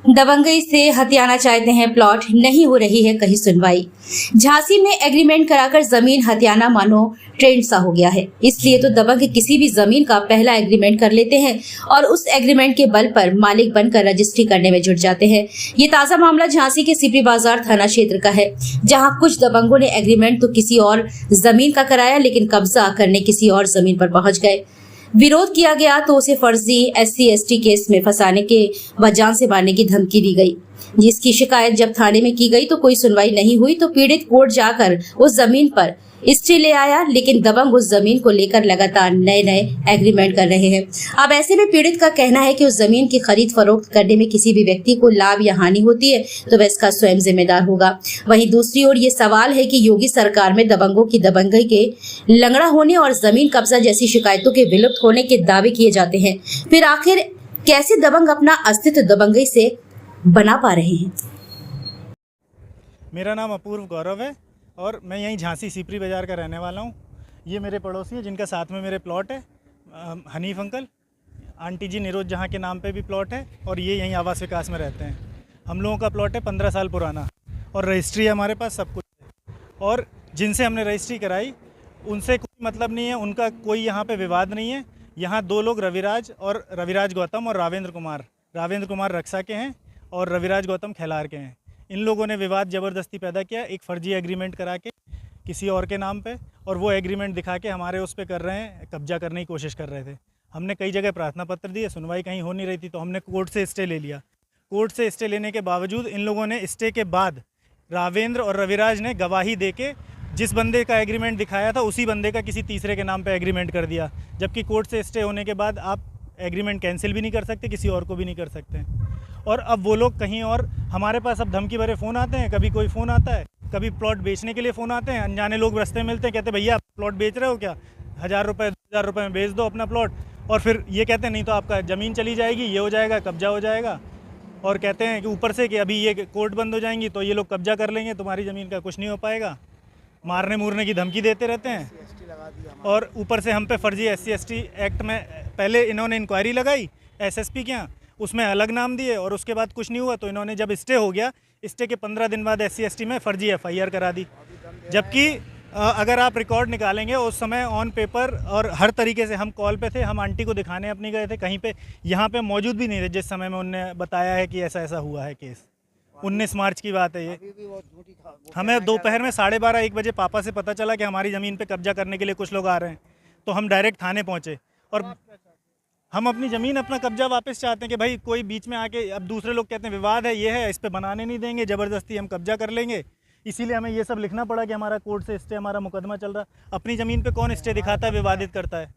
दबंगई से हथियाना चाहते हैं प्लॉट, नहीं हो रही है कहीं सुनवाई। झांसी में एग्रीमेंट कराकर जमीन हथियाना मानो ट्रेंड सा हो गया है। इसलिए तो दबंग किसी भी जमीन का पहला एग्रीमेंट कर लेते हैं और उस एग्रीमेंट के बल पर मालिक बनकर रजिस्ट्री करने में जुट जाते हैं। ये ताजा मामला झांसी के सिपरी बाजार थाना क्षेत्र का है, जहां कुछ दबंगों ने एग्रीमेंट तो किसी और जमीन का कराया, लेकिन कब्जा करने किसी और जमीन पर पहुंच गए। विरोध किया गया तो उसे फर्जी SC/ST केस में फंसाने के व जान से मारने की धमकी दी गई। जिसकी शिकायत जब थाने में की गई तो कोई सुनवाई नहीं हुई, तो पीड़ित कोर्ट जाकर उस जमीन पर स्टे ले आया, लेकिन दबंग उस जमीन को लेकर लगातार नए नए एग्रीमेंट कर रहे हैं। अब ऐसे में पीड़ित का कहना है कि उस जमीन की खरीद फरोख्त करने में किसी भी व्यक्ति को लाभ या हानि होती है तो वह इसका स्वयं जिम्मेदार होगा। वहीं दूसरी ओर ये सवाल है कि योगी सरकार में दबंगों की दबंगई के लंगड़ा होने और जमीन कब्जा जैसी शिकायतों के विलुप्त होने के दावे किए जाते हैं, फिर आखिर कैसे दबंग अपना अस्तित्व दबंगई से बना पा रहे हैं। मेरा नाम अपूर्व गौरव है और मैं यहीं झांसी सिपरी बाज़ार का रहने वाला हूँ। ये मेरे पड़ोसी हैं जिनका साथ में मेरे प्लॉट है। हनीफ अंकल, आंटी जी निरोज जहाँ के नाम पे भी प्लॉट है और ये यहीं आवास विकास में रहते हैं। हम लोगों का प्लॉट है 15 साल पुराना और रजिस्ट्री है हमारे पास, सब कुछ है। और जिनसे हमने रजिस्ट्री कराई उनसे कोई मतलब नहीं है, उनका कोई यहाँ पे विवाद नहीं है। यहाँ दो लोग रविराज गौतम और रावेंद्र कुमार रक्षा के हैं और रविराज गौतम खैलार के हैं। इन लोगों ने विवाद ज़बरदस्ती पैदा किया, एक फ़र्जी एग्रीमेंट करा के किसी और के नाम पे, और वो एग्रीमेंट दिखा के हमारे उस पे कर रहे हैं, कब्जा करने की कोशिश कर रहे थे। हमने कई जगह प्रार्थना पत्र दिए, सुनवाई कहीं हो नहीं रही थी, तो हमने कोर्ट से स्टे ले लिया। कोर्ट से स्टे लेने के बावजूद इन लोगों ने स्टे के बाद रावेंद्र और रविराज ने गवाही दे के जिस बंदे का एग्रीमेंट दिखाया था उसी बंदे का किसी तीसरे के नाम पर एग्रीमेंट कर दिया। जबकि कोर्ट से स्टे होने के बाद आप एग्रीमेंट कैंसिल भी नहीं कर सकते, किसी और को भी नहीं कर सकते। और अब वो लोग कहीं और, हमारे पास अब धमकी भरे फ़ोन आते हैं, कभी कोई फ़ोन आता है, कभी प्लॉट बेचने के लिए फ़ोन आते हैं। अनजाने लोग रास्ते में मिलते हैं, कहते हैं भैया प्लॉट बेच रहे हो क्या, 1000 रुपये 2000 रुपये में बेच दो अपना प्लॉट। और फिर ये कहते हैं नहीं तो आपका ज़मीन चली जाएगी, ये हो जाएगा, कब्जा हो जाएगा। और कहते हैं कि ऊपर से कि अभी ये कोर्ट बंद हो जाएंगी तो ये लोग कब्जा कर लेंगे, तुम्हारी ज़मीन का कुछ नहीं हो पाएगा। मारने मूरने की धमकी देते रहते हैं। और ऊपर से हम पे फर्जी SC/ST एक्ट में पहले इन्होंने इंक्वायरी लगाई SSP के यहाँ, उसमें अलग नाम दिए और उसके बाद कुछ नहीं हुआ। तो इन्होंने जब स्टे हो गया, स्टे के 15 दिन बाद SC/ST में फर्जी FIR करा दी। जबकि अगर आप रिकॉर्ड निकालेंगे उस समय ऑन पेपर और हर तरीके से हम कॉल पे थे, हम आंटी को दिखाने अपनी गए थे, कहीं पे यहाँ पे मौजूद भी नहीं थे जिस समय में उनने बताया है कि ऐसा ऐसा हुआ है केस। 19 मार्च की बात है ये। हमें दोपहर में 12:30-1 बजे पापा से पता चला कि हमारी ज़मीन पे कब्जा करने के लिए कुछ लोग आ रहे हैं, तो हम डायरेक्ट थाने पहुँचे और हम अपनी ज़मीन, अपना कब्जा वापस चाहते हैं कि भाई कोई बीच में आके, अब दूसरे लोग कहते हैं विवाद है, ये है, इस पे बनाने नहीं देंगे, ज़बरदस्ती हम कब्जा कर लेंगे। इसीलिए हमें ये सब लिखना पड़ा कि हमारा कोर्ट से स्टे, हमारा मुकदमा चल रहा। अपनी ज़मीन पे कौन स्टे दिखाता है, विवादित करता है,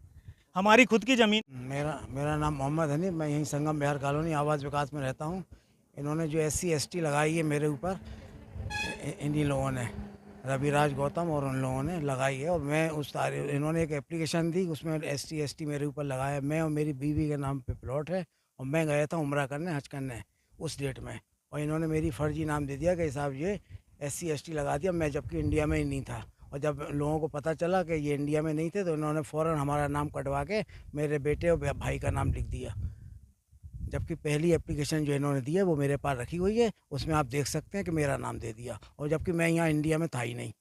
हमारी खुद की ज़मीन। मेरा नाम मोहम्मद हनीफ, मैं यहीं संगम बिहार कॉलोनी आवास विकास में रहता हूँ। इन्होंने जो SC/ST लगाई है मेरे ऊपर, इन्हीं लोगों ने, रविराज गौतम और उन लोगों ने लगाई है। और मैं उस तारीख, इन्होंने एक एप्लीकेशन दी, उसमें SC/ST मेरे ऊपर लगाया। मैं और मेरी बीवी के नाम पे प्लॉट है और मैं गया था उम्रा करने, हज करने उस डेट में, और इन्होंने मेरी फर्जी नाम दे दिया कि साहब ये SC/ST लगा दिया, मैं जबकि इंडिया में ही नहीं था। और जब लोगों को पता चला कि ये इंडिया में नहीं थे तो इन्होंने फ़ौरन हमारा नाम कटवा के मेरे बेटे और भाई का नाम लिख दिया। जबकि पहली एप्लीकेशन जो इन्होंने दी है वो मेरे पास रखी हुई है, उसमें आप देख सकते हैं कि मेरा नाम दे दिया, और जबकि मैं यहाँ इंडिया में था ही नहीं।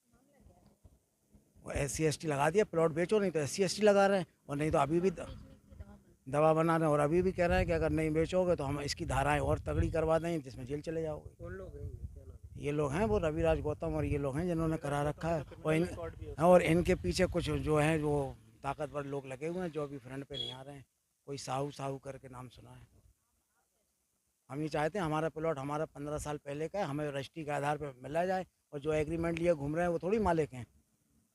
वो SC/ST लगा दिया, प्लॉट बेचो नहीं तो SC/ST लगा रहे हैं, और नहीं तो अभी भी दवा बना रहे हैं, और अभी भी कह रहे हैं कि अगर नहीं बेचोगे तो हम इसकी धाराएं और तगड़ी करवा देंगे जिसमें जेल चले जाओगे। कौन लोग हैं ये? लोग हैं वो रविराज गौतम और ये लोग हैं जिन्होंने करा रखा है। और इनके पीछे कुछ जो हैं जो ताकतवर लोग लगे हुए हैं जो अभी फ्रंट पे नहीं आ रहे हैं। कोई साहू करके नाम सुना है। हम ये चाहते हैं हमारा प्लॉट हमारा 15 साल पहले का है, हमें रजिस्ट्री के आधार पर मिला जाए, और जो एग्रीमेंट लिए घूम रहे हैं वो थोड़ी मालिक हैं,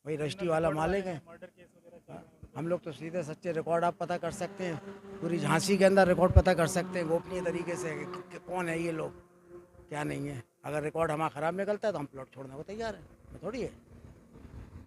वही रजिस्ट्री वाला मालिक है। हम लोग तो सीधे सच्चे रिकॉर्ड आप पता कर सकते हैं, पूरी झांसी के अंदर रिकॉर्ड पता कर सकते हैं गोपनीय तरीके से कि कौन है ये लोग, क्या नहीं है। अगर रिकॉर्ड हमारा ख़राब निकलता है तो हम प्लॉट छोड़ने को तैयार हैं, थोड़ी है।